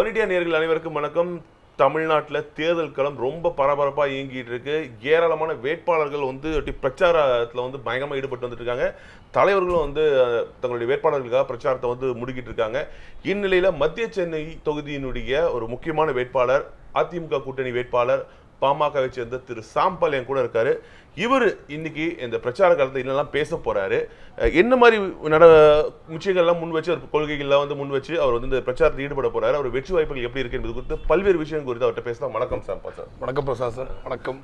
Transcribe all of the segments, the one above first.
ஒனிடியா நேயர்கள் அனைவருக்கும் வணக்கம். தமிழ்நாட்டில் தேர்தல் களம் ரொம்ப பரபரப்பாக இயங்கிட்டு இருக்கு. ஏராளமான வேட்பாளர்கள் பிரச்சாரத்தில் பயங்கரமாக ஈடுபட்டு வந்துட்டு இருக்காங்க. தலைவர்களும் தங்களுடைய வேட்பாளர்களுக்காக பிரச்சாரத்தை முடிக்கிட்டு இருக்காங்க. இந்நிலையில் மத்திய சென்னை தொகுதியினுடைய ஒரு முக்கியமான வேட்பாளர், அதிமுக கூட்டணி வேட்பாளர், பாமகவை சேர்ந்த திரு சாம்பல் என் கூட இருக்காரு. இவர் இன்னைக்கு இந்த பிரச்சார காலத்தை என்னெல்லாம் பேச போறாரு, என்ன மாதிரி விஷயங்கள்லாம் முன் வச்சு, அவர் கொள்கைகள்லாம் முன் வச்சு அவர் இந்த பிரச்சாரத்தில் ஈடுபட போறாரு, அவர் வெற்றி வாய்ப்புகள் எப்படி இருக்கு என்பது குறித்து பல்வேறு விஷயங்கள் குறித்து அவர்கிட்ட பேசலாம். வணக்கம் சாம்பல் சார். வணக்கம் பிரசாத் சார். வணக்கம்.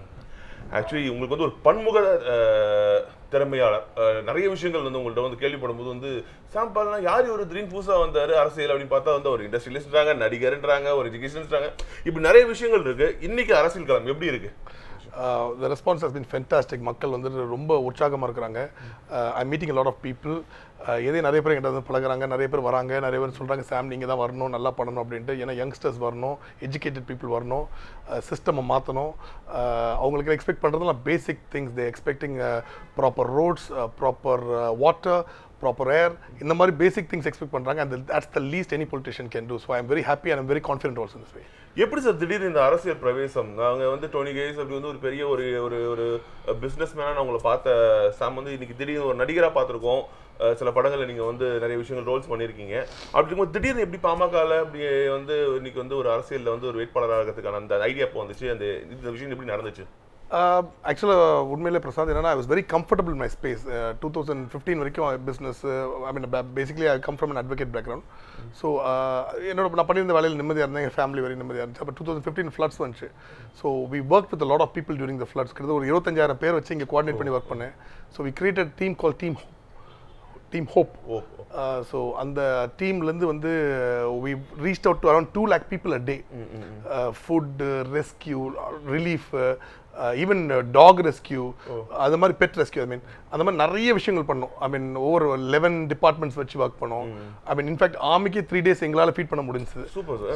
ஆக்சுவலி உங்களுக்கு ஒரு பன்முக திறமையாளர். நிறைய விஷயங்கள் உங்கள்கிட்ட கேள்விப்படும் போது சாம்பல்னா யார் ஒரு திடீர்னு புதுசாக வந்தார் அரசியல் அப்படின்னு பார்த்தா ஒரு இண்டஸ்ட்ரியலிஸ்ட்றாங்க, நடிகர்ன்றாங்க, ஒரு எஜுகேஷன்ஸ்றாங்க, இப்படி நிறைய விஷயங்கள் இருக்கு. இன்னைக்கு அரசியல் களம் எப்படி இருக்கு? The response has been fantastic. மக்கள் ரொம்ப உற்சாகமாக இருக்கிறாங்க. I'm meeting a lot of people. நிறைய பேர் என்கிட்ட பழகுறாங்க, நிறைய பேர் வராங்க, நிறைய பேர் சொல்கிறாங்க சாம் நீங்கள் தான் வரணும், நல்லா பண்ணணும் அப்படின்ட்டு. ஏன்னா யங்ஸ்டர்ஸ் வரணும், எஜுகேட்டட் பீப்புள் வரணும், சிஸ்டமை மாற்றணும். அவங்களுக்கு எக்ஸ்பெக்ட் பண்ணுறதுலாம் basic things. They expecting proper roads, proper water, proper air, இந்த மாதிரி பேசிக் திங்ஸ் எக்ஸ்பெக்ட் பண்ணுறாங்க. And that's the least any politician can do. So I am very happy and I'm very confident also in this way. எப்படி sir திடீர்னு இந்த அரசியல் பிரவேசம்? நாங்கள் 20 guys அப்படி ஒரு பெரிய ஒரு பிஸ்னஸ் மேனாக உங்களை பார்த்த சாம் இன்னைக்கு திடீர்னு ஒரு நடிகராக பார்த்துருக்கோம். சில படங்களில் நீங்கள் நிறைய விஷயங்கள் ரோல்ஸ் பண்ணியிருக்கீங்க. அப்படி இருக்கும்போது திடீர்னு எப்படி பாமகவில் அப்படி இன்னைக்கு ஒரு அரசியலில் ஒரு வேட்பாளராக இருக்கிறதுக்கான அந்த ஐடியா இப்போ வந்துச்சு, இந்த விஷயம் எப்படி நடந்துச்சு? ஆக்சுவலாக உண்மையிலே பிரசாத், என்னன்னா I was very comfortable in my space. 2015 வரைக்கும் business, I mean basically I come from an advocate background. So நான் பண்ணியிருந்த வேலையில் நிம்மதியாக இருந்தேன், எங்கள் ஃபேமிலி வெரி நிம்மதியாக இருந்துச்சு. அப்போ 2015 ஃப்ளட்ஸ் வந்துச்சு. So we work with lot of people during the floods. கிட்டத்தட்ட ஒரு 25,000 பேர் வச்சு இங்கே கோஆர்டினேட் பண்ணி ஒர்க் பண்ணேன். So we created team call team hope. So அந்த டீம்லேருந்து we reached out to around 2 lakh people a day. Food, rescue, relief, even dog rescue, அது மாதிரி பெட் ரெஸ்கியூ, ஐ மீன் அந்த மாதிரி நிறைய விஷயங்கள் பண்ணோம். ஐ மீன் ஓவர் 11 டிபார்ட்மெண்ட்ஸ் வச்சு ஒர்க் பண்ணோம். ஐ மீன் இன்ஃபேக்ட் ஆர்மிக்கு 3 days எங்களால் ஃபீட் பண்ண முடிஞ்சது.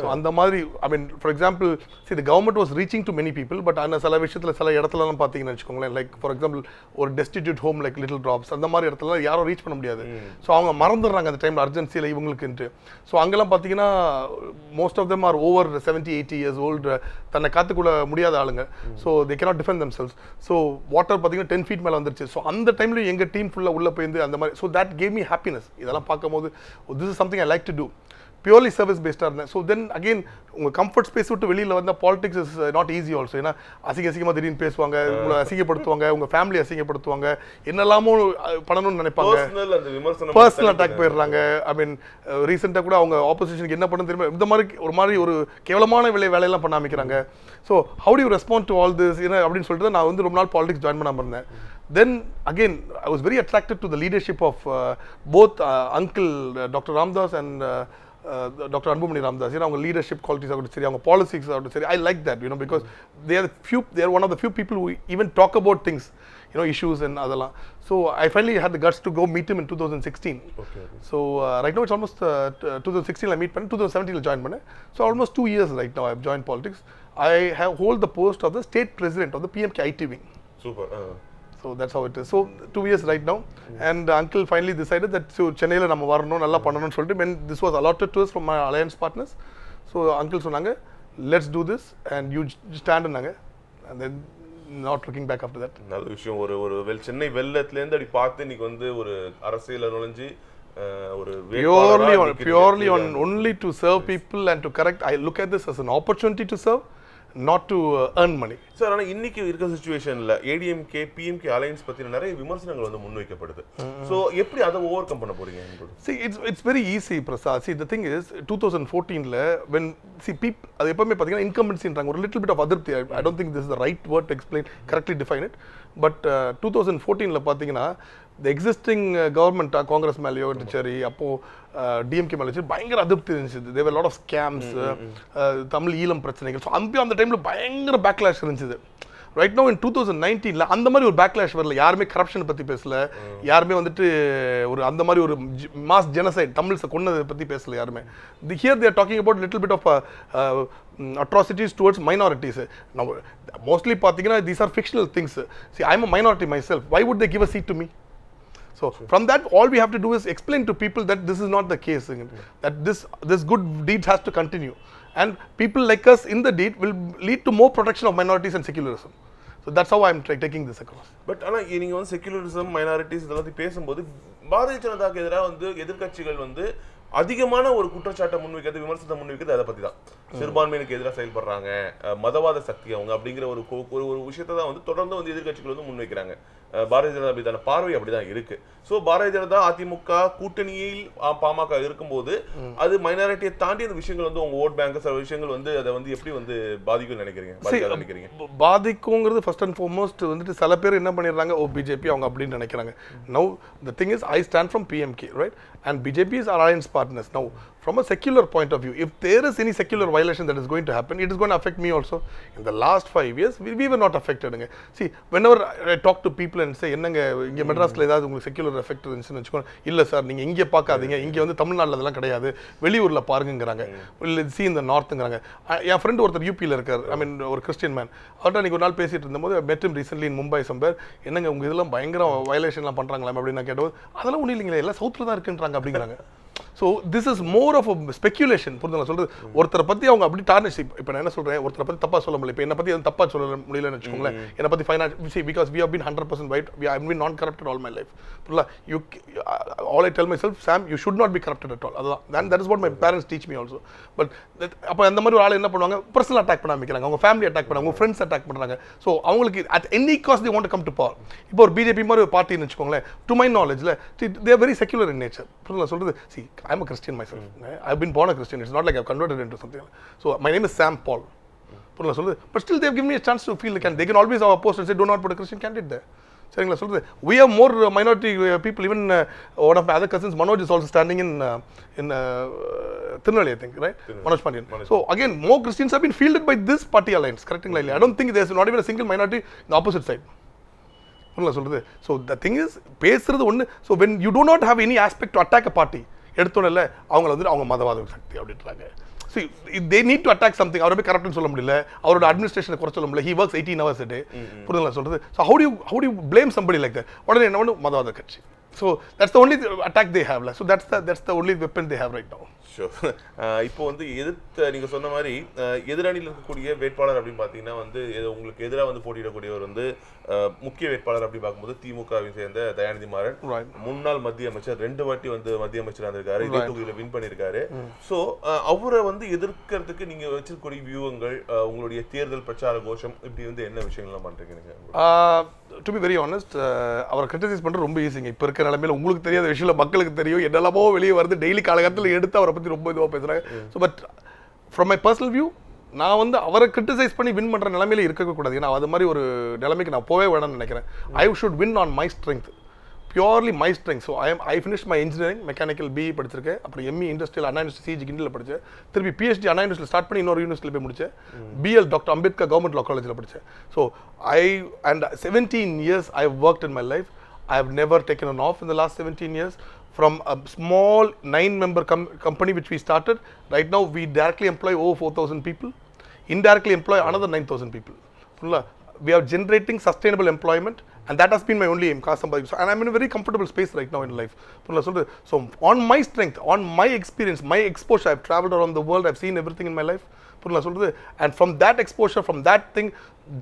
ஸோ அந்த மாதிரி I mean for example the government was reaching to many people. But அந்த சில விஷயத்தில் சில இடத்துலலாம் பார்த்தீங்கன்னு வச்சுக்கோங்களேன், லைக் ஃபார் எக்ஸாம்பிள் ஒரு destitute home like little drops, அந்த மாதிரி இடத்துல யாரும் ரீச் பண்ண முடியாது. ஸோ அவங்க மறந்துடுறாங்க அந்த டைமில் அர்ஜென்சியில் இவங்களுக்குன்ட்டு. ஸோ அங்கெல்லாம் பார்த்தீங்கன்னா most of them are over 70-80 years old, தன்னை காத்துக்குள்ள முடியாத ஆளுங்க. So they cannot defend themselves. So water பார்த்தீங்கன்னா 10 feet மேலே வந்துருச்சு. ஸோ அந்த டைம்ல எங்கள் டீம் ஃபுல்லாக உள்ளே போயிருந்து அந்த மாதிரி. So that gave me happiness. இதெல்லாம் பார்க்கும்போது this is something I like to do. Purely service பேஸ்டாக இருந்தேன். ஸோ தென் அகெயின் உங்கள் கம்ஃபர்ட் ஸ்பேஸ் விட்டு வெளியில் வந்தால் politics is not easy also. ஏன்னா அசிங்கமாக திடீர்னு பேசுவாங்க, உங்களை அசிங்கப்படுத்துவாங்க, உங்கள் ஃபேமிலி அசிங்கப்படுத்துவாங்க, என்னெல்லாமோ பண்ணணும்னு நினைப்பாங்க, பர்சனல் அட்டாக் போயிடுறாங்க. ஐ மீன் ரீசெண்டாக கூட அவங்க ஆப்போசிஷனுக்கு என்ன பண்ணணும் தெரியுமா, இந்த மாதிரி ஒரு கேவலமான வேலையெல்லாம் பண்ண ஆரம்பிக்கிறாங்க. So how to you respond to all this அப்படின்னு சொல்லிட்டு நான் ரொம்ப நாள் பாலிடிக்ஸ் ஜாயின் பண்ணாமல் இருந்தேன். Then again I was very attracted to the leadership of both uncle Dr. Ramdas and Dr. Anbumani Ramdas. அவங்க leadership qualities ஆகட்டும் சரி, அவங்க politics ஆகட்டும் சரி, I like that, because they are one of the few people who even talk about things, issues and அதெல்லாம். So I finally had the guts to go meet him in 2016. Okay. So right now it's almost 2016 I meet பண்ணேன், 2017 join பண்ணேன். So almost 2 years right now I have joined politics. I have hold the post of the state president of the PMK IT wing. Super. So that's how it is. So 2 years right now. And uncle finally decided that so Chennaiல நம்ம வரணும், நல்லா பண்ணணும்னு சொல்லிட்டு, when this was allotted to us from my alliance partners, so uncle சொன்னாங்க let's do this and you stand னாங்க. And then not looking back after that. நல்ல விஷயம். ஒரு சென்னை வெள்ளத்துலேருந்து அப்படி பார்த்து இன்னைக்கு ஒரு அரசியல நுழைஞ்சு ஒரு purely on only to serve people and to correct. I look at this as an opportunity to serve, not to earn money. Sir, ஆனால் இன்னைக்கு இருக்கிற சிச்சுவேஷனில் ADMK PMK அலையன்ஸ் பற்றின நிறைய விமர்சனங்கள் முன்வைக்கப்படுது. ஸோ எப்படி அதை ஓவர் கம் பண்ண போறீங்க? See, it's very easy, Prasad. See, the thing is 2014ல when people அது எப்பவுமே பார்த்தீங்கன்னா இன்கம்பன்சின்றாங்க, ஒரு little bit of அதிருப்தி. I don't think this is the right word to explain, correctly define it. But 2014ல பார்த்தீங்கன்னா the existing government காங்கிரஸ் மேலேயோ சரி, அப்போ DMK மேலே பயங்கர அதிருப்தி இருந்துச்சு. there were a lot of scams, Tamil Eelam பிரச்சனைகள். ஸோ அந்த டைமில் பயங்கர பேக்லாஷ் இருந்துச்சு. ரைட் நோ இன் 2019ல அந்த மாதிரி ஒரு பேக்லாஷ் வரல. யாருமே கரப்ஷன் பற்றி பேசல, யாருமே அந்த மாதிரி ஒரு மாஸ் ஜெனசைட் தமிழ்ஸை கொன்னதை பற்றி பேசல யாருமே. Here they are talking about little bit of atrocities towards minorities. Now mostly பார்த்தீங்கன்னா these are fictional things. See, I am a minority myself. Why would they give a seat to me? So from that, all we have to do is explain to people that this is not the case, that this good deeds has to continue. And people like us in the deed will lead to more protection of minorities and secularism. So that's how I'm taking this across. But ஆனால் நீங்கள் வந்து secularism minorities இதெல்லாம் பேசும்போது பாரதிய ஜனதாக்கு எதிராக வந்து எதிர்க்கட்சிகள் வந்து அதிகமான ஒரு குற்றச்சாட்டை முன்வைக்கிறது விமர்சனத்தை முன்வைக்கிறது அதை பற்றி தான். சிறுபான்மையினருக்கு எதிராக செயல்படுறாங்க, மதவாத சக்தி அவங்க அப்படிங்கிற ஒரு ஒரு விஷயத்தை தான் வந்து தொடர்ந்து வந்து எதிர்க்கட்சிகள் வந்து முன்வைக்கிறாங்க. பாரதிய ஜனதா மீதான பார்வை அப்படிதான் இருக்கு. ஸோ பாரதிய ஜனதா அதிமுக கூட்டணியில் பாமக இருக்கும்போது அது மைனாரிட்டியை தாண்டி அந்த விஷயங்கள் வந்து உங்க ஓட் பேங்க் சில விஷயங்கள் வந்து அதை வந்து எப்படி வந்து பாதிக்கும் நினைக்கிறீங்க? பாதிக்குங்கிறது ஃபர்ஸ்ட் அண்ட் ஃபார்மோஸ்ட் வந்துட்டு சில பேர் என்ன பண்ணிடுறாங்க, ஓ பிஜேபி அவங்க அப்படின்னு நினைக்கிறாங்க. Now the thing is I stand from PMK, right? And BJP is our alliance partners. Now, from a secular point of view, if there is any secular violation that is going to happen, it is going to affect me also. In the last 5 years, we were not affected. See, whenever I talk to people and say, என்னங்க இங்க மெட்ராஸ்ல ஏதாவது உங்களுக்கு secular effect இருந்துச்சுன்னு வெச்சுக்கோங்க, இல்ல sir நீங்க இங்க பார்க்காதீங்க, இங்க வந்து தமிழ்நாட்டுல அதெல்லாம் கிடையாது, வெளியூர்ல பாருங்கங்கறாங்க. இல்ல see in the northங்கறாங்க. என் ஃப்ரெண்ட் ஒருத்தர் யூபில இருக்கார், ஐ மீன் ஒரு கிறிஸ்டியன் மேன். அவர்ட்ட நீங்க ஒரு நாள் பேசிட்டு இருந்தபோது met him recently in Mumbai somewhere. என்னங்க உங்க இதெல்லாம் பயங்கர வயலேஷன்லாம் பண்றாங்களா அப்படி நான் கேட்டபோது அதெல்லாம் ஒண்ணும் இல்லைங்களே, எல்லாம் சவுத்ல தான் இருக்குன்றாங்க அப்படிங்கறாங்க. So this is more of a speculation. புரியுதுங்களா சொல்றது? ஒருத்தரை பத்தி அவங்க அப்படி டார்னிஷ். இப்போ நான் என்ன சொல்றேன், ஒருத்தரை பத்தி தப்பா சொல்ல முடியல. இப்போ என்ன பத்தி தப்பா சொல்ல முடியலன்னு வெச்சுக்கோங்களேன். என்ன பத்தி finance because we have been 100% white, I have been non corrupted all my life. புரியல? You all I tell myself, Sam, you should not be corrupted at all. அதான் that is what my parents teach me also. But அப்ப அந்த மாதிரி ஒரு ஆளு என்ன பண்ணுவாங்க, personal attack பண்ண ஆரம்பிக்கிறாங்க, அவங்க ஃபேமிலி அட்டாக் பண்ணாங்க, அவங்க ஃப்ரெண்ட்ஸ் அட்டாக் பண்றாங்க. சோ அவங்களுக்கு at any cost they want to come to power. இப்போ ஒரு பிஜேபி மாதிரி ஒரு பார்ட்டின்னு வெச்சுக்கோங்களேன், to my knowledge they are very secular in nature. புரியல சொல்றது? See, I am a Christian myself. I have been born a Christian. It's not like I have converted into something. So my name is Sam Paul. புரியல சொல்றது? But still they have given me a chance to feel like, and they can always have a post and say do not put a Christian candidate there. சரிங்களா சொல்றது? We have more minority people. Even one of my other cousins, Manoj, is also standing in Tirunelveli, I think, right? Manoj Pandian. So again, more Christians have been fielded by this party alliance. Correcting lightly. I don't think there's not even a single minority in the opposite side. புரியல சொல்றது? So the thing is, பேசுறது ஒண்ணு. So when you do not have any aspect to attack a party, எடுத்தோன்னே அவங்கள வந்து அவங்க மதவாத சக்தி அப்படின்றாங்க. See, they need to attack something. அவரை போய் கரப்ட்னு சொல்ல முடியல, அவரோட அட்மினிஸ்ட்ரேஷனை குறை சொல்ல முடியல. He works 18 hours a day. புரியுதுங்களா சொல்றது? So how do you blame somebody like that? உடனே என்ன பண்ணு, மதவாத கட்சி. So that's the only attack they have. So that's the only weapon they have right now. இப்போ வந்து நீங்க சொன்ன மாதிரி எதிரணியில் இருக்கக்கூடிய வேட்பாளர் அப்படின்னு பார்த்தீங்கன்னா வந்து உங்களுக்கு எதிராக வந்து போட்டியிடக்கூடியவர் வந்து முக்கிய வேட்பாளர் அப்படி பார்க்கும்போது திமுகவை சேர்ந்த தயாநிதி மாறன், முன்னாள் மத்திய அமைச்சர், 2 வாட்டி வந்து மத்திய அமைச்சராக இருந்திருக்காரு, இதே தொகுதியில் வின் பண்ணியிருக்காரு. ஸோ அவரை வந்து எதிர்க்கிறதுக்கு நீங்க வச்சிருக்கக்கூடிய வியூகங்கள், உங்களுடைய தேர்தல் பிரச்சார கோஷம் இப்படி வந்து என்ன விஷயங்கள்லாம் பண்றீங்க நீங்க? டு பி வெரி ஆனஸ்ட், அவரை கிரிட்டிசைஸ் பண்ணுறது ரொம்ப ஈஸிங்க. இப்போ இருக்கிற நிலைமையில உங்களுக்கு தெரியாத விஷயம் மக்களுக்கு தெரியும், என்னெல்லாமோ வெளியே வருது, டெய்லி காலகட்டத்தில் எடுத்து அவரை பற்றி ரொம்ப இதுவாக பேசுகிறாங்க. So but from my personal view, நான் வந்து அவரை கிரிட்டிசைஸ் பண்ணி வின் பண்ணுற நிலைமையில இருக்கக்கூடாது. ஏன்னா அது மாதிரி ஒரு நிலைமைக்கு நான் போவே வேணும்னு நினைக்கிறேன். I should win on my strength, purely my strength. So I finish my engineering, mechanical BE படிச்சிருக்கேன், அப்புறம் ME industrial Anna university CG கிண்டியில் படித்தேன், திருப்பி பிஹெச்டி அண்ணா யூனிவர்சிட்டி ஸ்டார்ட் பண்ணி இன்னொரு யூனிவர்சிட்டியில் போய் முடித்தேன், BL doctor Ambedkar government law காலேஜில் படித்தேன். So and 17 years I have worked in my life. I have never taken an off in the last 17 years. From a small 9-member company which we started, right now we directly employ over 4,000 people, indirectly employ another 9,000 people. We are generating sustainable employment, and that has been my only aim. And I'm in a very comfortable space right now in life. So on my strength, on my experience, my exposure, I've traveled around the world, I've seen everything in my life. And from that exposure, from that thing,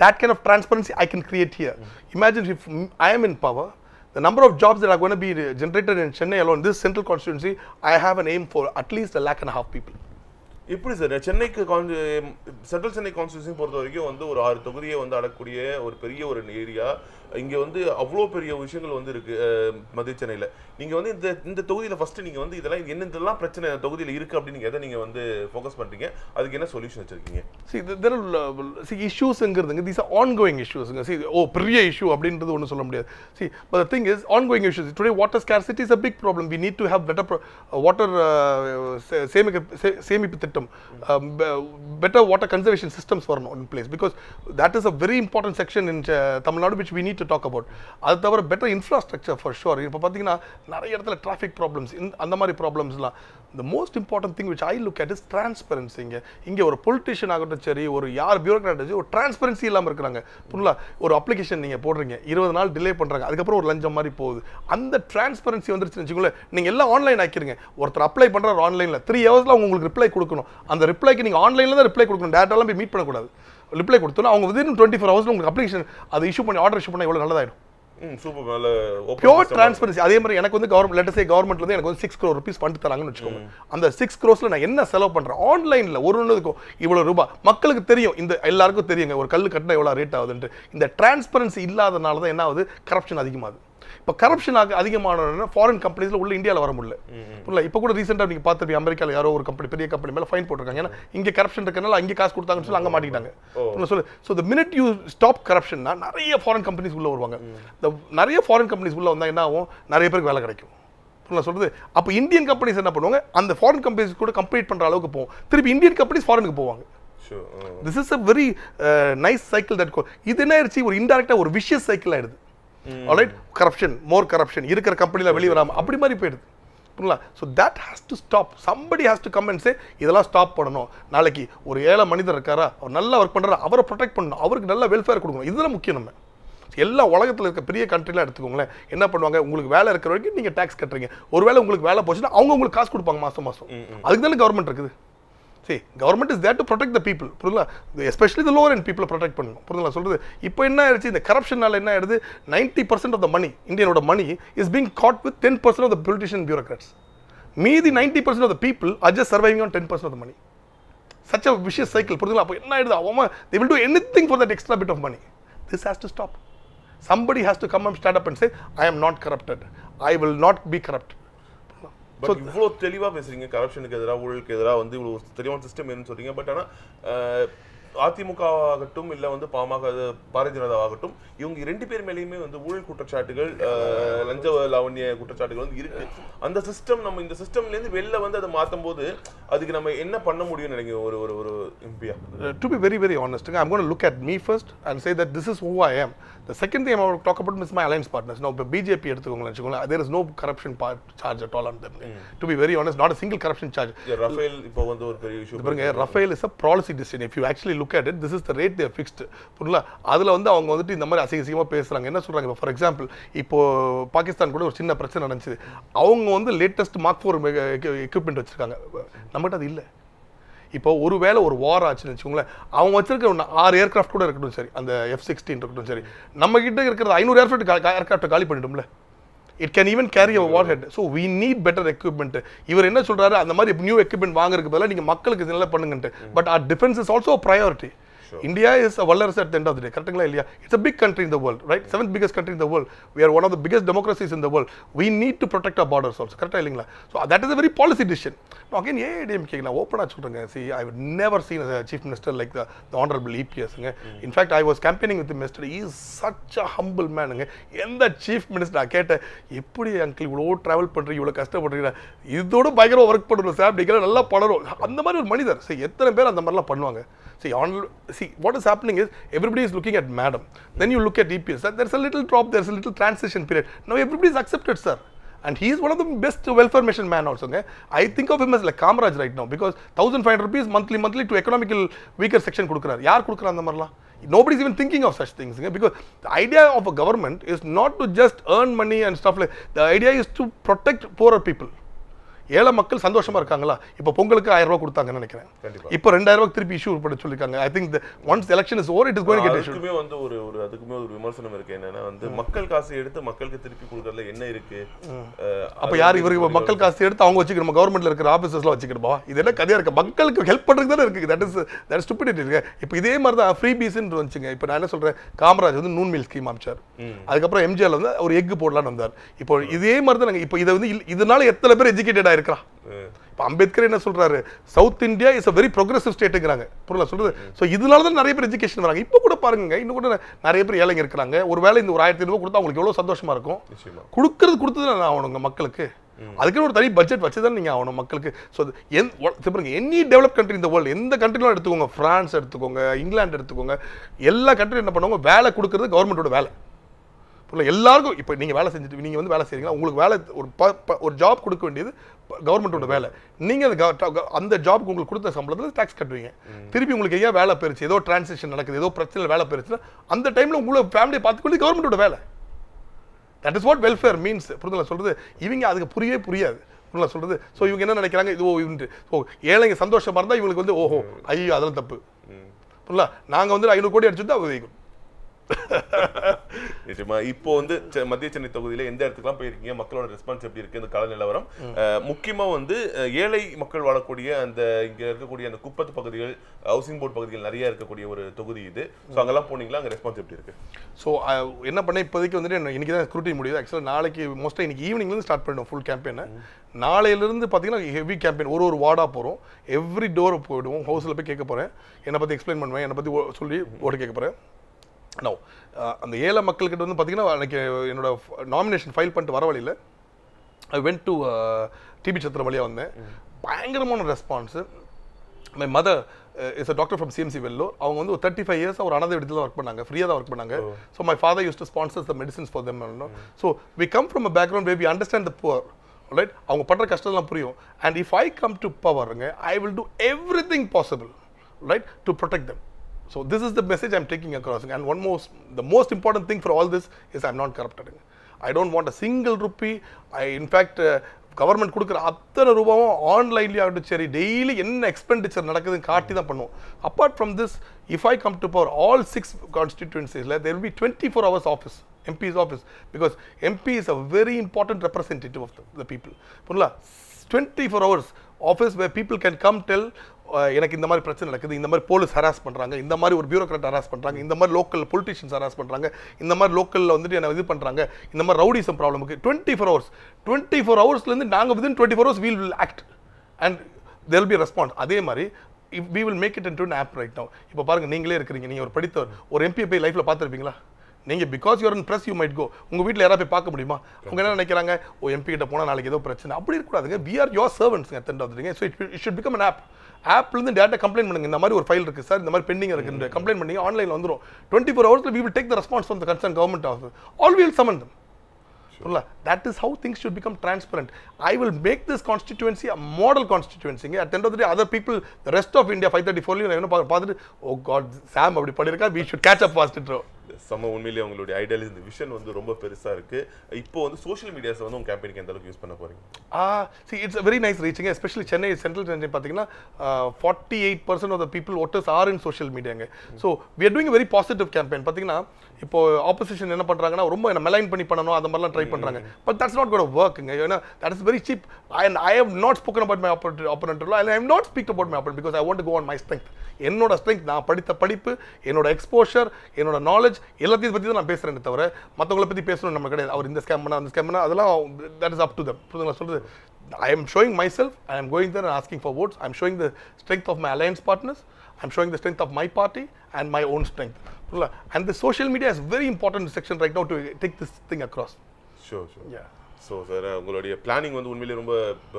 that kind of transparency I can create here. Imagine if I am in power, the number of jobs that are going to be generated in Chennai alone, this central constituency, I have an aim for at least 1.5 lakh people. எப்படி sir சென்னைக்கு central Chennai constituency பொறுத்த வரைக்கும் வந்து ஒரு 6 தொகுதியை வந்து அடக்கூடிய ஒரு பெரிய ஒரு ஏரியா. இங்கே வந்து அவ்வளோ பெரிய விஷயங்கள் வந்து இருக்கு மத்திய சென்னையில். நீங்கள் வந்து இந்த தொகுதியில் ஃபர்ஸ்ட் நீங்கள் வந்து இதெல்லாம் என்னென்னலாம் பிரச்சனை தொகுதியில் இருக்குது அப்படின்னு எதை நீங்கள் வந்து ஃபோக்கஸ் பண்ணுறீங்க, அதுக்கு என்ன சொல்யூஷன் வச்சுருக்கீங்க? இஷ்யூஸுங்கிறதுங்க தீஸ் ஆர் ஆன்கோயிங் இஷ்யூஸுங்க. பெரிய இஷ்யூ அப்படின்றது ஒன்றும் சொல்ல முடியாது. But the thing is ongoing issues. Today water scarcity is a big problem. We need to have better water சேமிப்பு திட்டம், better water conservation systems வரணும் in place, because that is a very important section in Tamil Nadu which we need to talk about. அது தவிர better infrastructure for sure. இப்போ பார்த்தீங்கன்னா நிறைய இடத்துல traffic problems அந்த மாதிரி ப்ராப்ளம்ஸ்லாம். the most important thing which I look at is transparency. இங்கே ஒரு பொலிட்டிஷியன் ஆகட்டும் சரி, ஒரு யார் பியூரோக்ராட் ஒரு டிரான்ஸ்பரன்சி இல்லாமல் இருக்கிறாங்க. புரியல, ஒரு அப்ளிகேஷன் நீங்கள் போடுறீங்க, 20 நாள் டிலே பண்ணுறாங்க, அதுக்கப்புறம் ஒரு லஞ்சம் மாதிரி போகுது. அந்த டிரான்ஸ்பரன்சி வந்துருச்சுன்னு வச்சுக்கோங்களேன், நீங்கள் எல்லாம் ஆன்லைன் ஆக்கிருங்க. ஒருத்தர் அப்ளை பண்ணுறாரு ஆன்லைனில் 3 ஹவர்ஸில் உங்களுக்கு ரிப்ளை கொடுக்கணும். அந்த ரிப்ளைக்கு நீங்கள் ஆன்லைனில் தான் ரிப்ளை கொடுக்கணும், டேரெக்டாலாம் போய் மீட் பண்ணக்கூடாது. ரிப்ளை கொடுத்தோன்னா அவங்க வித்தின் 24 ஹவர்ஸில் உங்களுக்கு அப்ளிகேஷன் அதை இஷ்யூ பண்ணி ஆர்டர் இஷ்யூ பண்ணால் எவ்வளோ நல்லதாயிடும். Pure transparency. அதே மாதிரி எனக்கு வந்து கவர்மெண்ட்ல இருந்து எனக்கு வந்து 6 crore rupees ஃபண்ட் தராங்கன்னு வச்சுக்கோங்க. அந்த 6 crores நான் என்ன செலவு பண்றேன் ஆன்லைன்ல ஒரு ஒன்றுக்கும் இவ்வளவு ரூபாய் மக்களுக்கு தெரியும், இந்த எல்லாருக்கும் தெரியுங்க ஒரு கல்லு கட்டினா எவ்வளவு ரேட் ஆகுதுன்ட்டு. இந்த டிரான்ஸ்பரன்சி இல்லாதனால தான் என்ன ஆகுது, கரப்ஷன் அதிகமாகுது. இப்போ கரப்ஷன் அதிகமான ஃபாரின் கம்பெனிஸ்ல உள்ள இந்தியாவில் வர முடியல. புரியல, இப்போ கூட ரீசெண்டாக நீங்கள் பார்த்துருப்பீங்க, அமெரிக்காவில் யாரோ ஒரு கம்பெனி பெரிய கம்பெனி மேலே ஃபைன் போட்டிருக்காங்க. ஏன்னா இங்கே கரப்ஷன் இருக்கனால அங்கே காசு கொடுத்தாங்கன்னு சொல்லி அங்கே மாட்டிக்கிட்டாங்க. சொல்லு. So the minute you stop கரப்ஷன்னா நிறைய ஃபாரின் கம்பெனிஸ் உள்ள வருவாங்க. இந்த நிறைய ஃபாரின் கம்பெனிஸ் உள்ள வந்தால் என்ன ஆகும், நிறைய பேருக்கு வேலை கிடைக்கும். நான் சொல்றது, அப்போ இந்தியன் கம்பெனிஸ் என்ன பண்ணுவாங்க, அந்த ஃபாரின் கம்பெனிஸ் கூட கம்பீட் பண்ணுற அளவுக்கு போவோம். திருப்பி இந்தியன் கம்பெனிஸ் ஃபாரினுக்கு போவாங்க. This is a very nice cycle that இது என்ன ஆயிடுச்சு, ஒரு இன்டெரக்டாக ஒரு விஷியஸ் சைக்கிள் ஆயிடுது. ஆல்ரைட், கரப்ஷன், மோர் கரப்ஷன், இருக்கிற கம்பெனியில் வெளியே வராமல் அப்படி மாதிரி போயிடுது. புரியல. So that has to stop. Somebody has to come and say இதெல்லாம் ஸ்டாப் பண்ணணும். நாளைக்கு ஒரு ஏழை மனிதர் இருக்காரா, அவர் நல்லா ஒர்க் பண்ணுறாரு, அவரை ப்ரொடெக்ட் பண்ணணும், அவருக்கு நல்ல வெல்ஃபேர் கொடுக்கணும். இதெல்லாம் முக்கியம். நம்ம எல்லா உலகத்தில் இருக்க பெரிய கண்ட்ரிலாம் எடுத்துக்கோங்களேன், என்ன பண்ணுவாங்க, உங்களுக்கு வேலை இருக்கிற வரைக்கும் நீங்கள் டேக்ஸ் கட்டுறீங்க, ஒருவேளை உங்களுக்கு வேலை போச்சுன்னா அவங்க உங்களுக்கு காசு கொடுப்பாங்க மாதம் மாதம். அதுக்கு தானே கவர்மெண்ட் இருக்குது. See, government is there to protect the people. புரியல, especially the lower end people protect பண்ணணும். புரியல சொல்றது. இப்போ என்ன ஆயிடுச்சு, இந்த கரப்ஷனால என்ன ஆயிடுது, 90% of the money, இந்தியனோட money is being caught with 10% of the politician bureaucrats. மீதி 90% of the people are just surviving on 10% of the money. Such a vicious cycle. புரியல. அப்போ என்ன ஆயிடுது, அவங்க they will do anything for that extra bit of money. This has to stop. Somebody has to come and stand up and say, I am not corrupted, I will not be corrupt. But இவ்வளோ தெளிவாக பேசுறீங்க, கரப்ஷனுக்கு எதிராக, ஊழலுக்கு எதிராக வந்து இவ்வளோ தெளிவான system என்னன்னு சொல்றீங்க. பட் ஆனால் அதிமுக ஆகட்டும் இல்லை வந்து பாரதிய ஜனதா ஆகட்டும், இவங்க 2 பேர் மேலேயுமே வந்து ஊழல் குற்றச்சாட்டுகள், லஞ்ச லாவண்ய குற்றச்சாட்டுகள் வந்து இருக்கு. அந்த சிஸ்டம், நம்ம இந்த சிஸ்டம்லேருந்து வெளில வந்து அதை மாற்றும் போது அதுக்கு நம்ம என்ன பண்ண முடியும்னு நினைக்கிறேன் ஒரு எம்பியா? To be very very honest, I'm going to look at me first and say that this is who I am. The second thing I want to talk about is my alliance partners. Now, BJP எடுத்துக்கோங்களேன் வச்சுக்கோங்களேன், there is no corruption charge at all on them. To be very honest, not a single corruption charge. Rafael இப்போ வந்து ஒரு பெரிய issue. பாருங்க, Rafael is a policy decision. If you actually look at it, this is the rate they have fixed. புரியல, அதுல வந்து அவங்க வந்துட்டு இந்த மாதிரி அசிங்கமா பேசுறாங்க. என்ன சொல்றாங்க, இப்போ ஃபார் எக்ஸாம்பிள் இப்போ பாகிஸ்தான் கூட ஒரு சின்ன பிரச்சனை நடந்துச்சு, அவங்க வந்து லேட்டஸ்ட் Mark 4 எக்யூப்மெண்ட் வச்சிருக்காங்க, நம்மகிட்ட அது இல்லை. இப்போ ஒருவேளை ஒரு வார் ஆச்சுன்னு வச்சுக்கோங்களேன், அவங்க வச்சிருக்க 6 ஏர்கிராஃப்ட் கூட இருக்கட்டும் சரி, அந்த F-16 இருக்கட்டும் சரி, நம்ம கிட்ட இருக்கிறது 500 ஏர்கிராஃப்ட் காலி பண்ணிடும்ல. It can even carry a warhead. So we need better equipment. இவர் என்ன சொல்றாரு, அந்த மாதிரி நியூ எக்யூப்மெண்ட் வாங்குறதுக்கு பதிலாக நீங்க மக்களுக்கு நல்லா பண்ணுங்கன்ட்டு. But our defense is also a priority. Sure. India is a வல்லரசு at the end of the day. கரெக்ட்டுங்களா இல்லையா? It's a big country in the world, right? 7th biggest country in the world. We are one of the biggest democracies in the world. We need to protect our borders also. கரெக்ட்டா இல்லைங்களா? So that is a very policy decision. Now again, AIDMK நான் ஓப்பனா சொல்றேங்க. See, I would never seen a chief minister like the honorable EPS. In fact, I was campaigning with him yesterday. He is such a humble man. எந்த chief minister கேட்ட, எப்படி uncle இவ்வளோ travel பண்றீங்க, இவ்வளோ கஷ்டப்படுறீங்க, இதோட பயங்கர ஒர்க் பண்ணுறோம் சார், அப்படிங்கிற நல்லா பணரும், அந்த மாதிரி ஒரு மனிதர். சரி, எத்தனை பேர் அந்த மாதிரிலாம் பண்ணுவாங்க. See, what is happening is everybody is looking at madam. Then you look at EPS. There's a little drop, there's a little transition period. Now everybody is accepted, sir. And he is one of the best welfare mission man also. I think of him as like Kamaraj right now, because 1,500 rupees monthly to economical weaker section கொடுக்குறாரு. யார் கொடுக்குறா அந்த மாதிரிலாம்? Nobody is even thinking of such things. Because the idea of a government is not to just earn money and stuff like. The idea is to protect poorer people. ஏழை மக்கள் சந்தோஷமா இருக்காங்களா? இப்போ பொங்கலுக்கு 1000 ரூபாய் கொடுத்தாங்கன்னு நினைக்கிறேன். இப்போ 2000 ரூபாய் திருப்பி இஷ்யூ பண்ண சொல்லிருக்காங்க. I think once the election is over, it is going to get issued. அதுக்குமே வந்து அதுக்குமே ஒரு விமர்சனம் இருக்கு. என்னன்னா வந்து மக்கள் காசு எடுத்து மக்களுக்கு திருப்பி கொடுக்கறதுல என்ன இருக்கு? அப்ப யார் இவருக்கு மக்கள் காசு எடுத்து அவங்க வச்சுக்கணும், கவர்மெண்ட்ல இருக்கிற ஆபீசர்ஸ்லாம் வச்சுக்கணுமா? இது என்ன கதையா இருக்கு? மக்களுக்கு ஹெல்ப் பண்றதுக்கு தானே இருக்கு. that is stupidity இருக்கு. இப்போ இதே மாதிரி தான் ஃப்ரீ பீஸ்ன்னு வந்துச்சுங்க. இப்போ நான் என்ன சொல்றேன், காமராஜ் வந்து நூன் மீல் ஸ்கீம் அமைச்சார், அதுக்கப்புறம் எம்ஜிஆர் வந்து ஒரு எக் போடலான்னு வந்தார். இப்போ இதே மாதிரி தான் இப்போ இதை வந்து இதனால எத்தனை பேர் எஜுகேட்டடா இருக்கா? இப்போ அம்பேத்கர் என்ன சொல்றாரு, south India is a very progressive stateங்கறாங்க. புரியல சொல்றது. சோ இதனால தான் நிறைய பேர் எஜுகேஷன் வராங்க. இப்போ கூட பாருங்க, இன்னும் கூட நிறைய பேர் ஏழைங்க இருக்காங்க. ஒருவேளை இந்த ஒரு 1500 ரூபாய் கொடுத்தா உங்களுக்கு எவ்வளவு சந்தோஷமா இருக்கும். கொடுத்தது நான் ஆகணுங்க மக்களுக்கு. அதுக்கு ஒரு தனி பட்ஜெட் வச்சு தான் நீங்க ஆகணும் மக்களுக்கு. ஸோ பாருங்க, எனி டெவலப் கண்ட்ரி இந்த வேர்ல்டு, எந்த கண்ட்ரிலும் எடுத்துக்கோங்க, பிரான்ஸ் எடுத்துக்கோங்க, இங்கிலாந்து எடுத்துக்கோங்க, எல்லா கண்ட்ரியும் என்ன பண்ணுவாங்க, வேலை கொடுக்கறது கவர்மெண்டோட வேலை. புரியல, எல்லாருக்கும் இப்போ நீங்கள் வேலை செஞ்சுட்டு நீங்கள் வந்து வேலை செய்றீங்களா, உங்களுக்கு வேலை ஒரு ஜாப் கொடுக்க வேண்டியது கவர்மெண்ட்டோட வேலை. நீங்கள் அந்த ஜாப்க்கு உங்களுக்கு கொடுத்த சம்பளத்தில் டேக்ஸ் கட்டுவீங்க. திருப்பி உங்களுக்கு ஏன் வேலை போயிருச்சு, ஏதோ டிரான்சாக்ஷன் நடக்குது, ஏதோ பிரச்சனை வேலை போயிருச்சுன்னா அந்த டைமில் உங்களை ஃபேமிலியை பார்த்துக்கொண்டு கவர்மெண்ட்டோட வேலை. That is what welfare means. புரிதல சொல்கிறது, இவங்க அதுக்கு புரியாது சொல்றது. ஸோ இவங்க என்ன நினைக்கிறாங்க, இது ஏழைங்க சந்தோஷமா இருந்தால் இவங்களுக்கு வந்து ஓஹோ ஐயோ அதெல்லாம் தப்பு. புரியல, நாங்கள் வந்து 500 கோடி அடிச்சுட்டு தான் வைக்கணும். நிச்சயமா. இப்போ வந்து மத்திய சென்னை தொகுதியில எந்த இடத்துக்குலாம் போயிருக்கீங்க, மக்களோட ரெஸ்பான்ஸ் எப்படி இருக்கு, இந்த கள நிலவரம் முக்கியமா வந்து ஏழை மக்கள் வாழக்கூடிய அந்த இங்க இருக்கக்கூடிய அந்த குப்பத்து பகுதிகள், ஹவுசிங் போர்ட் பகுதிகள் நிறைய இருக்கக்கூடிய ஒரு தொகுதி இது. ஸோ அங்கெல்லாம் போனீங்களா, அங்கே ரெஸ்பான்ஸ் எப்படி இருக்கு? ஸோ என்ன பண்ண இப்போதைக்கு வந்துட்டு இன்னைக்கு தான் ஸ்க்ரூட்டினி முடியுது. ஆக்சுவலாக நாளைக்கு மோஸ்ட்டாக இன்னைக்கு ஈவினிங்லேருந்து ஸ்டார்ட் பண்ணிடுவோம் ஃபுல் கேம்பெயினை. நாளையிலிருந்து பார்த்தீங்கன்னா ஹெவி கேம்பெயின், ஒரு வார்டாக போகிறோம், எவ்ரி டோர் போயிடுவோம், ஹவுஸில் போய் கேட்க போகிறேன், என்னை பற்றி எக்ஸ்பிளைன் பண்ணுவேன், என்னை பற்றி சொல்லி ஓட்டு கேட்க போகிறேன். நோ அந்த ஏழை மக்கள்கிட்ட வந்து பார்த்தீங்கன்னா அன்றைக்கி என்னோட நாமினேஷன் ஃபைல் பண்ணிட்டு வர வழியில் ஐ வென்ட் டு டிபி சத்திரம் வழியாக வந்தேன். பயங்கரமான response. My mother is a doctor from CMC Vellore. அவங்க வந்து ஒரு 35 இயர்ஸ் ஒரு அனாதை இடத்துல ஒர்க் பண்ணாங்க, ஃப்ரீயாக தான் ஒர்க் பண்ணாங்க. So my father use to sponsors the medicines for them. So we come from a background where we understand the poor, right? அவங்க பண்ணுற கஷ்டம்லாம் புரியும். And if I come to பவருங்க, I will do everything possible, right, to protect them. So this is the message I'm taking across. And the most important thing for all this is I'm not corrupted. I don't want a single rupee. In fact, government கொடுக்குற அத்தனை ரூபாவும் ஆன்லைன்லேயே ஆகட்டும் சரி, daily என்ன expenditure நடக்குதுன்னு காட்டி தான் பண்ணுவோம். Apart from this, if I come to power, all 6 கான்ஸ்டிடியூன்சிஸில் there will be 24 hours office, MP's office, because MP is a very important representative of the people. புரியல, 24 hours office where people can come tell எனக்கு இந்த மாதிரி பிரச்சனை நடக்குது, இந்த மாதிரி police harass பண்ணுறாங்க, இந்த மாதிரி ஒரு பியூரோக்ராட் ஹராஸ் பண்ணுறாங்க, இந்த மாதிரி லோக்கல் பொலிட்டிஷியன்ஸ் ஹராஸ் பண்ணுறாங்க, இந்த மாதிரி லோக்கலில் வந்துட்டு என்ன இது பண்ணுறாங்க, இந்த மாதிரி ரவுடிசம் ப்ராப்ளமுக்கு 24 hours 24 ஹவர்ஸ்லேருந்து நாங்கள் within 24 hours we will act and there will be a response. அதே மாதிரி we will make it into an app right now. இப்போ பாருங்கள், நீங்களே இருக்கிறீங்க, நீங்கள் ஒரு படித்தவர், ஒரு எம்பி போய் லைஃப்பில் பார்த்துருப்பீங்களா? நீங்கள் because you're in press you might go. உங்கள் வீட்டில் யாராவது போய் பார்க்க முடியுமா? அவங்க என்ன நினைக்கிறாங்க, ஓ எம்பி கிட்ட போனால் நாளைக்கு ஏதோ பிரச்சனை, அப்படி இருக்கக்கூடாதுங்க. We are your servants at the end of the day. So it should become an app. ஆப்லேருந்து டேரக்டாக கம்ப்ளைண்ட் பண்ணுங்க, இந்த மாதிரி ஒரு ஃபைல் இருக்குது சார், இந்த மாதிரி பெண்டிங் இருக்குது, கம்ப்ளைண்ட் பண்ணிங்க, ஆன்லைனில் வந்துடும். 24 hours we will take the response from the concerned government office, or we will summon them. Sure. That is how things should become transparent. I will make this constituency a model constituency. At the end of the day, other people, the rest of India 534, oh God, Sam, we should catch up fast. சம உண்மையிலேயே உங்களுடைய ideology, இந்த vision வந்து ரொம்ப பெருசாக இருக்குது. இப்போ வந்து சோஷியல் மீடியாஸை வந்து உங்கள் கேம்பெயினுக்கு எந்த அளவுக்கு யூஸ் பண்ண போகிறீங்க? See, it's a very nice reaching, especially Chennai, Central Chennai, பார்த்தீங்கன்னா 48% of the people voters are in social media. So we are doing a very positive campaign. பார்த்தீங்கன்னா இப்போ ஆப்போசிஷன் என்ன பண்ணுறாங்கன்னா ரொம்ப என்ன மெலைன் பண்ணி பண்ணணும், அந்த மாதிரிலாம் ட்ரை பண்ணுறாங்க. பட் தட்ஸ் நாட் கோட் ஒர்க்குங்க. ஏன்னா that is very cheap. I have not spoken about my opponent, and I have not speak about my opponent because I want to go on my strength. என்னோட strength, நான் படித்த படிப்பு, என்னோட exposure, என்னோட knowledge, எல்லாத்தையும் பற்றி தான் நான் பேசுகிறேன்னு தவிர மற்றவங்களை பற்றி பேசணும் நம்ம கிடையாது. அவர் இந்த ஸ்கேம் பண்ணா, அந்த ஸ்கேம் பண்ணா, அதெல்லாம் that is up to them. புரியுதுங்களா சொல்கிறது? I am showing myself, I am going there and asking for votes. I am showing the strength of my alliance partners. I am showing the strength of my party and my own strength. And the social media is very important section right now to take this thing across. Sure. Yeah. So sir, உங்களுடைய planning வந்து உண்மையிலே ரொம்ப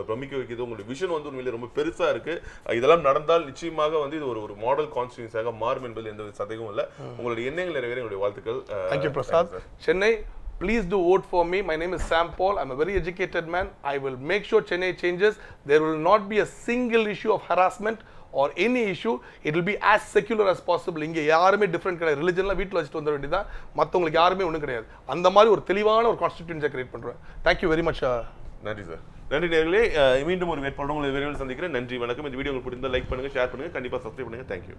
பிரமிக்க வைக்கிது. உங்களுடைய vision வந்து உண்மையிலே ரொம்ப பெருசாக இருக்குது. இதெல்லாம் நடந்தால் நிச்சயமாக வந்து இது ஒரு மாடல் கான்ஸ்டிடியூன்ஸாக மாறும் என்பதில் எந்த சந்தேகமும் இல்லை. உங்களுடைய எண்ணங்கள் நிறைவேற எங்களுடைய வாழ்த்துக்கள். Thank you, Prasad. Chennai, please do vote for me. My name is Sam Paul. I'm a very educated man. I will make sure Chennai changes. There will not be a single issue of harassment or any issue. It will be as secular as possible. இங்கே யாருமே different கிடையாது. ரிலிஜன்லாம் வீட்டில் வச்சுட்டு வந்துட வேண்டியதான், மற்றவங்களுக்கு யாருமே ஒன்றும் கிடையாது. அந்த மாதிரி ஒரு தெளிவான ஒரு கான்ஸ்டிடியூன்ஸை கிரியேட் பண்ணுறேன். Thank you very much. நன்றி சார். நன்றி நேயர்களே. மீண்டும் ஒரு வேட்பாளர் உங்களை விரைவில் சந்திக்கிறேன். நன்றி, வணக்கம். இந்த வீடியோ உங்களுக்கு பிடிச்சிருந்தா லைக் பண்ணுங்கள், ஷேர் பண்ணுங்கள், கண்டிப்பாக சப்ஸ்கிரைப் பண்ணுங்கள். தேங்க்யூ.